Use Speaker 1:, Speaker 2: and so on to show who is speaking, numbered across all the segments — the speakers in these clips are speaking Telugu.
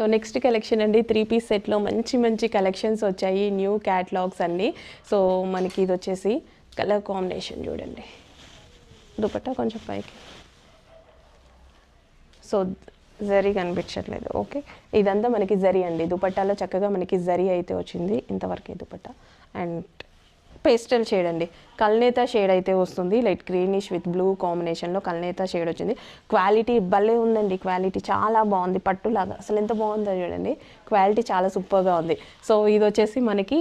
Speaker 1: సో నెక్స్ట్ కలెక్షన్ అండి 3 పీస్ సెట్లో మంచి మంచి కలెక్షన్స్ వచ్చాయి, న్యూ క్యాటలాగ్స్ అన్నీ. సో మనకి ఇది వచ్చేసి కలర్ కాంబినేషన్ చూడండి, దుపట్టా కొంచెం పైకి, సో జరీ కనిపించట్లేదు. ఓకే, ఇదంతా మనకి జరీ అండి, దుపట్టాలో చక్కగా మనకి జరీ అయితే వచ్చింది. ఇంతవరకే దుపట్టా. అండ్ పేస్టల్ షేడ్ అండి, కల్నేత షేడ్ అయితే వస్తుంది, లైట్ గ్రీనిష్ విత్ బ్లూ కాంబినేషన్లో కల్నేత షేడ్ వచ్చింది. క్వాలిటీ భలే ఉందండి, క్వాలిటీ చాలా బాగుంది, పట్టులాగా అసలు ఎంత బాగుందో చూడండి, క్వాలిటీ చాలా సూపర్గా ఉంది. సో ఇది వచ్చేసి మనకి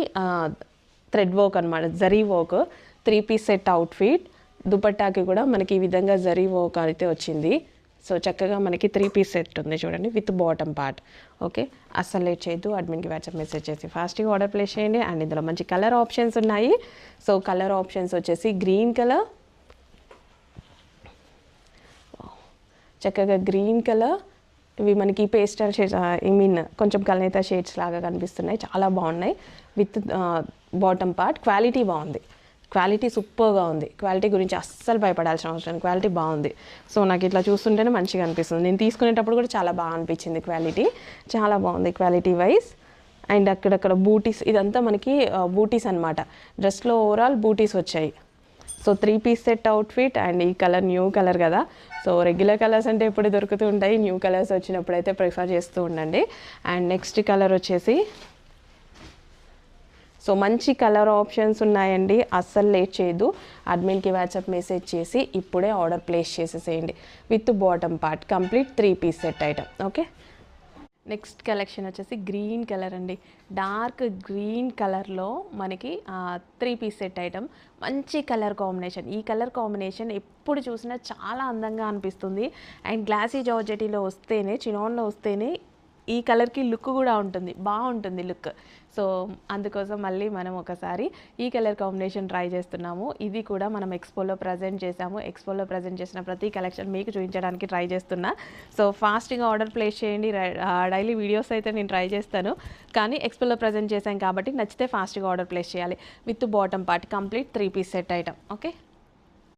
Speaker 1: థ్రెడ్ వర్క్ అనమాట, zari work, 3 piece set outfit. దుపట్టాకి కూడా మనకి ఈ విధంగా జరీ వర్క్ అయితే వచ్చింది. సో చక్కగా మనకి 3 పీస్ సెట్ ఉంది చూడండి, విత్ బాటమ్ పార్ట్. ఓకే, అస్సలు లేట్ చేయొద్దు, అడ్మిన్కి వాట్సాప్ మెసేజ్ చేసి ఫాస్ట్గా ఆర్డర్ ప్లేస్ చేయండి. అండ్ ఇందులో మంచి కలర్ ఆప్షన్స్ ఉన్నాయి. సో కలర్ ఆప్షన్స్ వచ్చేసి గ్రీన్ కలర్, చక్కగా గ్రీన్ కలర్, ఇవి మనకి పేస్టల్ షేడ్స్, కొంచెం కల్నేత షేడ్స్ లాగా కనిపిస్తున్నాయి, చాలా బాగున్నాయి. విత్ బాటమ్ పార్ట్, క్వాలిటీ బాగుంది, క్వాలిటీ సూపర్గా ఉంది. క్వాలిటీ గురించి అస్సలు భయపడాల్సిన అవసరం, క్వాలిటీ బాగుంది. సో నాకు ఇట్లా చూస్తుంటేనే మంచిగా అనిపిస్తుంది, నేను తీసుకునేటప్పుడు కూడా చాలా బాగా అనిపించింది, క్వాలిటీ చాలా బాగుంది క్వాలిటీ వైజ్. అండ్ అక్కడక్కడ బూటీస్, ఇదంతా మనకి బూటీస్ అనమాట, డ్రెస్లో ఓవరాల్ బూటీస్ వచ్చాయి. So 3 piece set outfit. And ఈ కలర్ న్యూ కలర్ కదా, సో రెగ్యులర్ కలర్స్ అంటే ఎప్పుడు దొరుకుతూ ఉంటాయి, న్యూ కలర్స్ వచ్చినప్పుడు అయితే ప్రిఫర్ చేస్తూ ఉండండి. అండ్ నెక్స్ట్ కలర్ వచ్చేసి, సో మంచి కలర్ ఆప్షన్స్ ఉన్నాయండి, అస్సలు లేట్ చేయదు, అడ్మిన్కి వాట్సాప్ మెసేజ్ చేసి ఇప్పుడే ఆర్డర్ ప్లేస్ చేసేసేయండి. With bottom part complete 3 piece set item. Okay, next collection వచ్చేసి గ్రీన్ కలర్ అండి, డార్క్ గ్రీన్ కలర్లో మనకి 3 పీస్ సెట్ ఐటమ్, మంచి కలర్ కాంబినేషన్. ఈ కలర్ కాంబినేషన్ ఎప్పుడు చూసినా చాలా అందంగా అనిపిస్తుంది. అండ్ గ్లాసీ జార్జెటీలో వస్తేనే, చినాన్లో వస్తేనే ఈ కలర్కి లుక్ కూడా ఉంటుంది, బాగుంటుంది లుక్. సో అందుకోసం మళ్ళీ మనం ఒకసారి ఈ కలర్ కాంబినేషన్ ట్రై చేస్తున్నాము. ఇది కూడా మనం ఎక్స్పోలో ప్రజెంట్ చేసాము, ఎక్స్పోలో ప్రజెంట్ చేసిన ప్రతి కలెక్షన్ మీకు చూపించడానికి ట్రై చేస్తున్నా. సో ఫాస్ట్గా ఆర్డర్ ప్లేస్ చేయండి, డైలీ వీడియోస్ అయితే నేను ట్రై చేస్తాను, కానీ ఎక్స్పోలో ప్రజెంట్ చేశాం కాబట్టి నచ్చితే ఫాస్ట్గా ఆర్డర్ ప్లేస్ చేయాలి. With bottom part complete 3 piece set item. Okay.